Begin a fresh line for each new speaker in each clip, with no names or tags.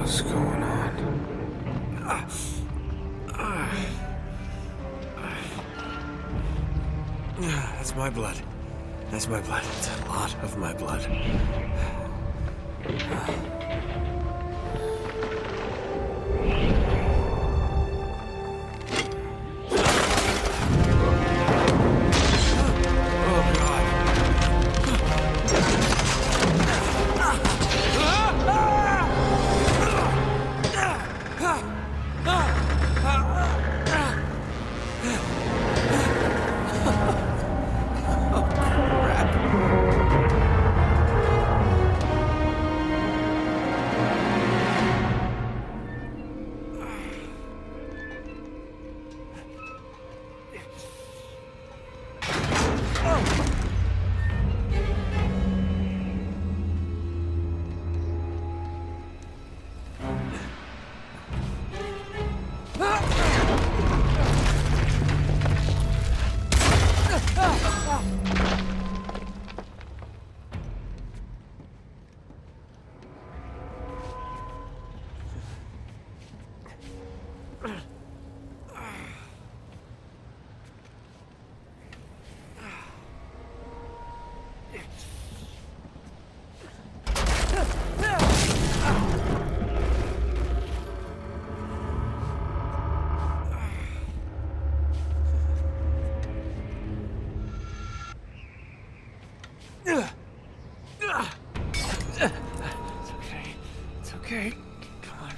What's going on? That's my blood. That's my blood. It's a lot of my blood. It's okay. Come on.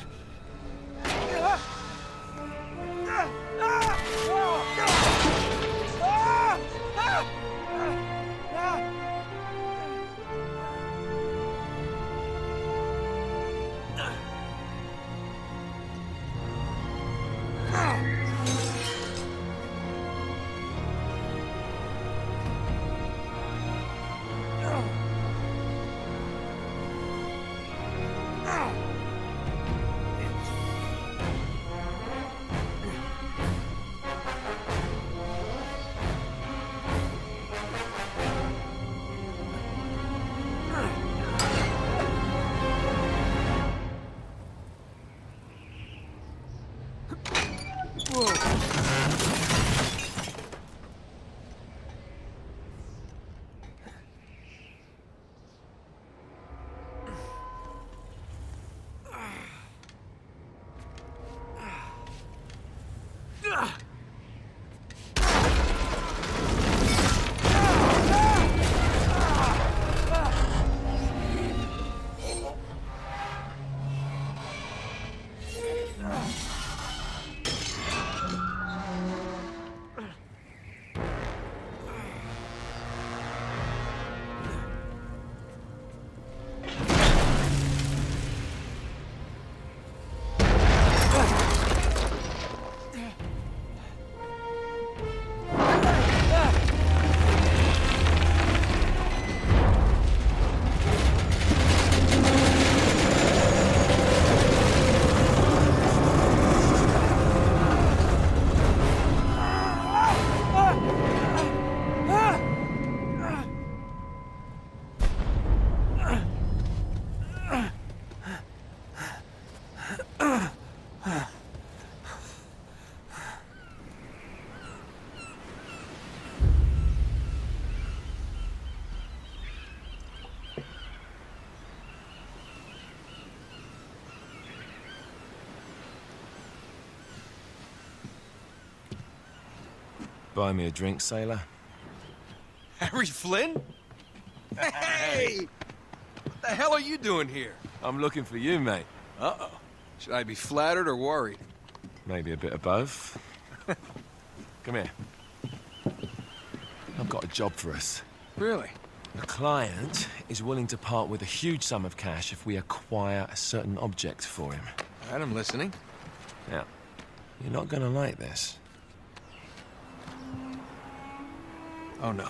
Buy me a drink, sailor.
Harry Flynn? Hey! What the hell are you doing here?
I'm looking for you, mate.
Uh-oh. Should I be flattered or worried?
Maybe a bit of both. Come here. I've got a job for us.
Really?
The client is willing to part with a huge sum of cash if we acquire a certain object for him.
All right, I'm listening.
Now, you're not gonna like this.
Oh, no.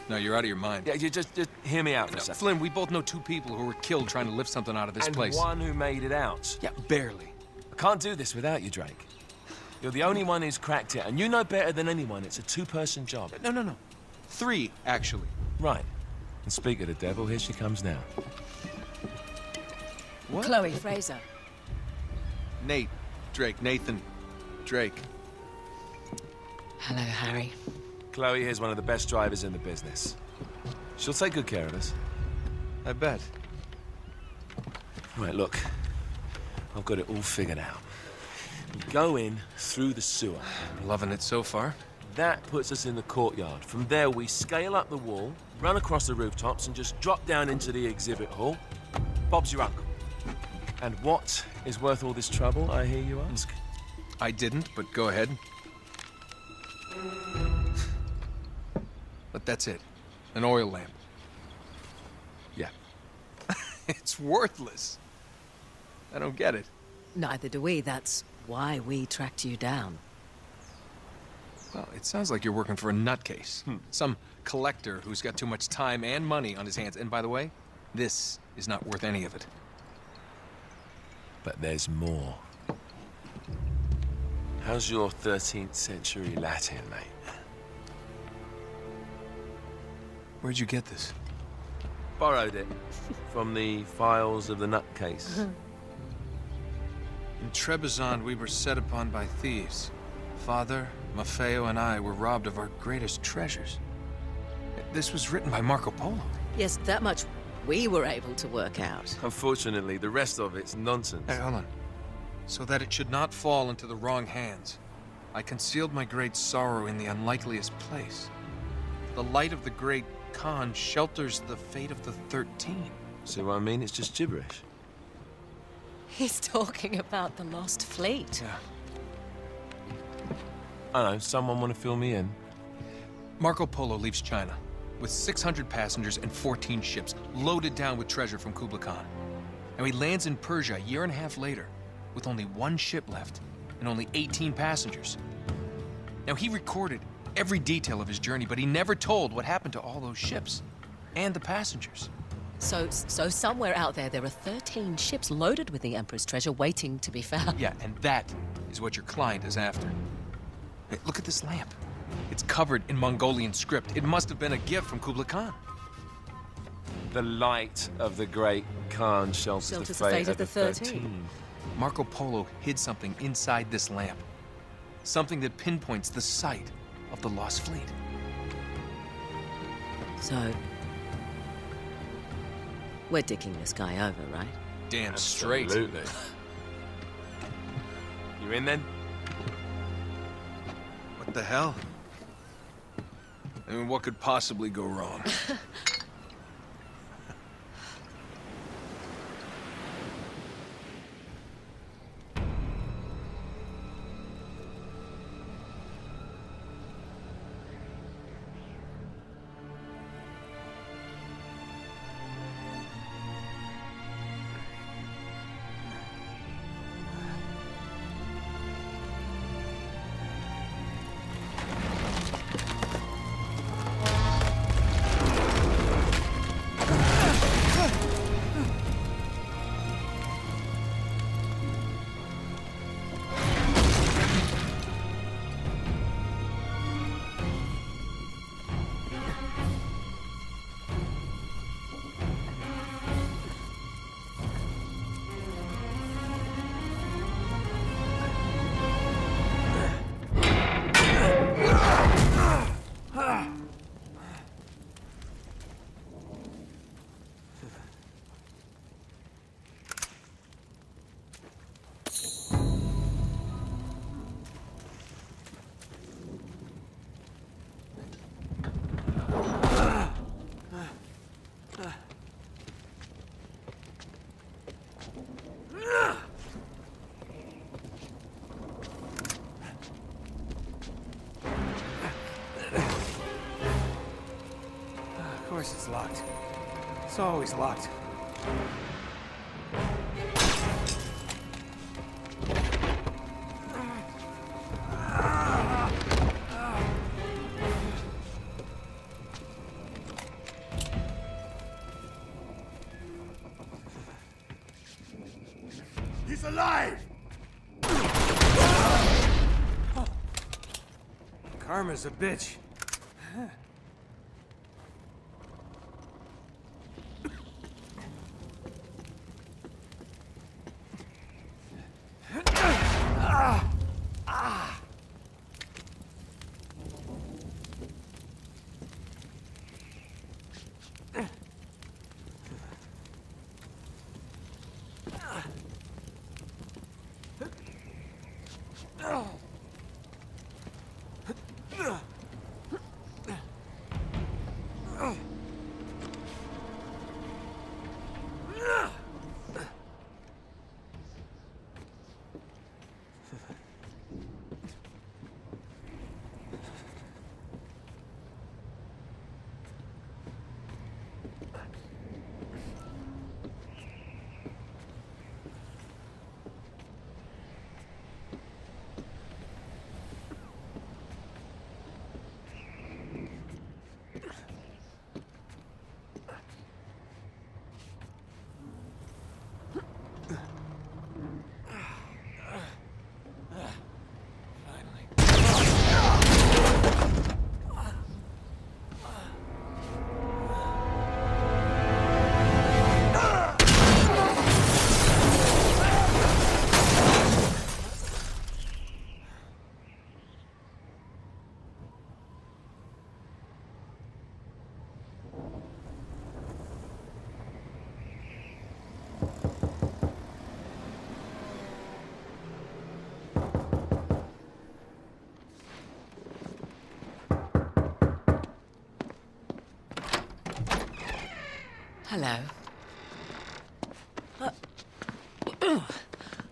No, you're out of your mind.
Yeah, you just hear me out for a
No,
second.
Flynn, we both know two people who were killed trying to lift something out of this place.
And one who made it out.
Yeah, barely.
I can't do this without you, Drake. You're the only one who's cracked it, and you know better than anyone it's a two-person job.
No. Three, actually.
Right. And speak of the devil, here she comes now.
What?
Chloe Fraser.
Nate. Drake. Nathan. Drake.
Hello, Harry.
Chloe here's one of the best drivers in the business. She'll take good care of us.
I bet.
Right, look. I've got it all figured out. We go in through the sewer.
I'm loving it so far.
That puts us in the courtyard. From there, we scale up the wall, run across the rooftops, and just drop down into the exhibit hall. Bob's your uncle. And what is worth all this trouble, I hear you ask?
I didn't, but go ahead. But that's it. An oil lamp.
Yeah.
It's worthless. I don't get it.
Neither do we. That's why we tracked you down.
Well, it sounds like you're working for a nutcase. Some collector who's got too much time and money on his hands. And by the way, this is not worth any of it.
But there's more. How's your 13th century Latin, mate?
Where'd you get this?
Borrowed it from the files of the nutcase.
In Trebizond, we were set upon by thieves. Father, Maffeo, and I were robbed of our greatest treasures. This was written by Marco Polo.
Yes, that much we were able to work out.
Unfortunately, the rest of it's nonsense.
Hey, hold on. So that it should not fall into the wrong hands, I concealed my great sorrow in the unlikeliest place. The light of the great Khan shelters the fate of the 13.
See what I mean? It's just gibberish.
He's talking about the lost fleet.
Yeah.
I know, someone want to fill me in?
Marco Polo leaves China with 600 passengers and 14 ships loaded down with treasure from Kublai Khan. And he lands in Persia a year and a half later with only one ship left and only 18 passengers. Now, he recorded every detail of his journey, but he never told what happened to all those ships and the passengers.
So somewhere out there are 13 ships loaded with the Emperor's treasure waiting to be found.
Yeah, and that is what your client is after. Hey, look at this lamp. It's covered in Mongolian script. It must have been a gift from Kublai Khan.
The light of the great Khan shelters the fate of the 13.
Marco Polo hid something inside this lamp. Something that pinpoints the site of the lost fleet.
So, we're dicking this guy over, right?
Damn straight.
Absolutely. You in then?
What the hell? I mean, what could possibly go wrong?
Of course it's locked. It's always locked. He's alive! Karma's a bitch.
Hello.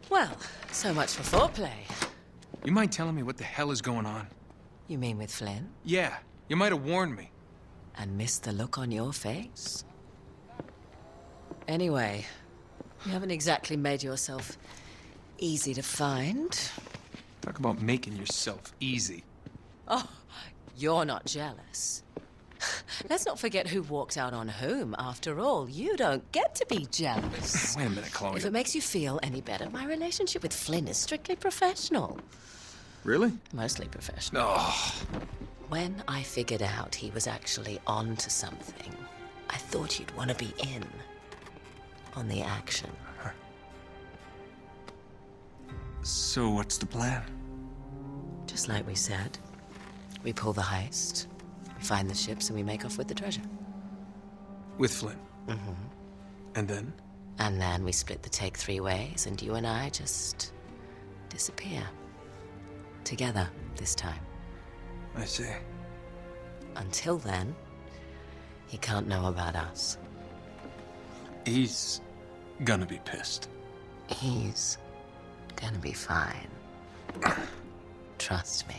Well, so much for foreplay.
You mind telling me what the hell is going on?
You mean with Flynn?
Yeah, you might have warned me.
And missed the look on your face? Anyway, you haven't exactly made yourself easy to find.
Talk about making yourself easy.
Oh, you're not jealous. Let's not forget who walked out on whom. After all, you don't get to be jealous.
Wait a minute, Chloe.
If it makes you feel any better, my relationship with Flynn is strictly professional.
Really?
Mostly professional.
Oh.
When I figured out he was actually on to something, I thought you'd want to be in on the action.
So what's the plan?
Just like we said, we pull the heist, we find the ships, and we make off with the treasure.
With Flynn?
Mm-hmm.
And then?
And then we split the take 3 ways, and you and I just disappear. Together, this time.
I see.
Until then, he can't know about us.
He's gonna be pissed.
He's gonna be fine. Trust me.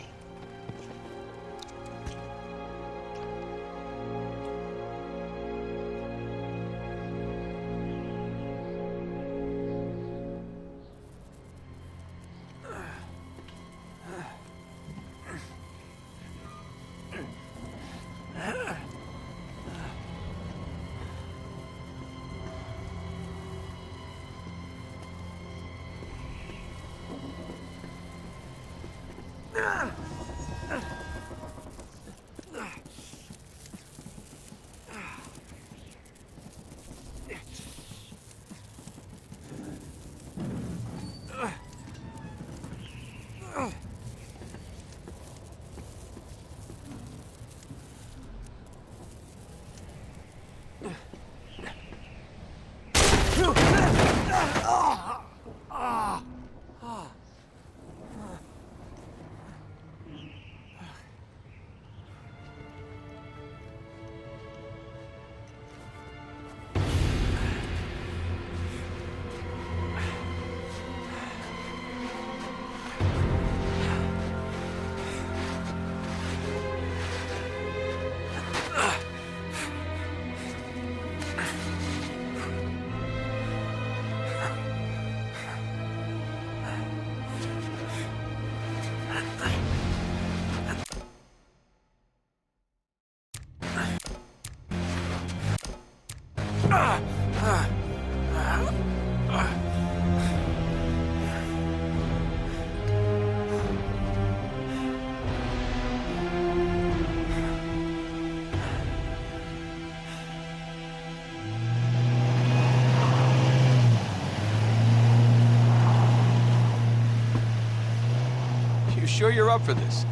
You sure you're up for this?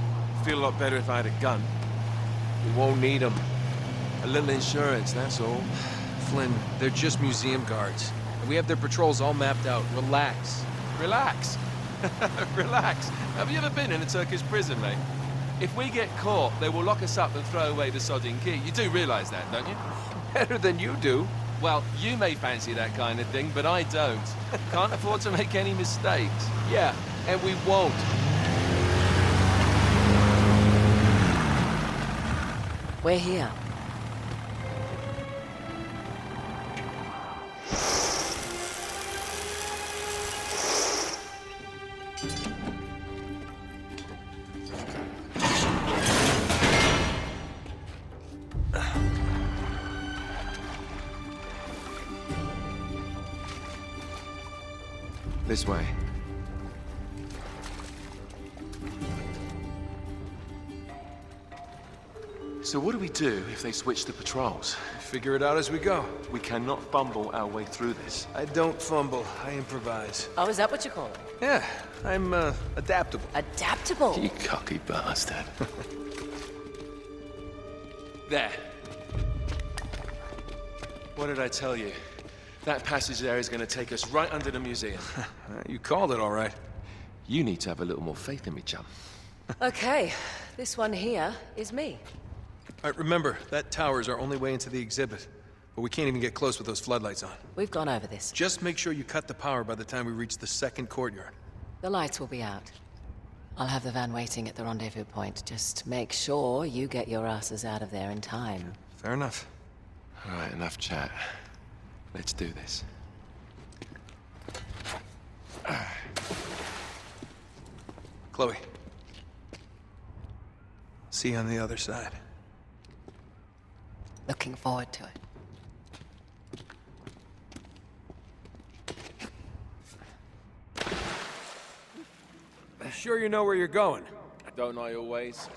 Feel a lot better if I had a gun. We won't need them. A little insurance, that's all.
Flynn, they're just museum guards. And we have their patrols all mapped out. Relax.
Relax. Relax. Have you ever been in a Turkish prison, mate? If we get caught, they will lock us up and throw away the sodding key. You do realise that, don't you?
Better than you do.
Well, you may fancy that kind of thing, but I don't. Can't afford to make any mistakes.
Yeah, and we won't.
We're here.
This way. So what do we do if they switch the patrols?
Figure it out as we go.
We cannot fumble our way through this.
I don't fumble, I improvise.
Oh, is that what you call it?
Yeah, I'm, adaptable.
Adaptable.
You cocky bastard. There. What did I tell you? That passage there is going to take us right under the museum.
You called it all right.
You need to have a little more faith in me, chum.
Okay, this one here is me.
All right, remember, that tower is our only way into the exhibit. But we can't even get close with those floodlights on.
We've gone over this.
Just make sure you cut the power by the time we reach the second courtyard.
The lights will be out. I'll have the van waiting at the rendezvous point. Just make sure you get your asses out of there in time.
Fair enough.
All right, enough chat. Let's do this.
Chloe. See you on the other side.
Looking forward to it.
You sure you know where you're going?
Don't I always?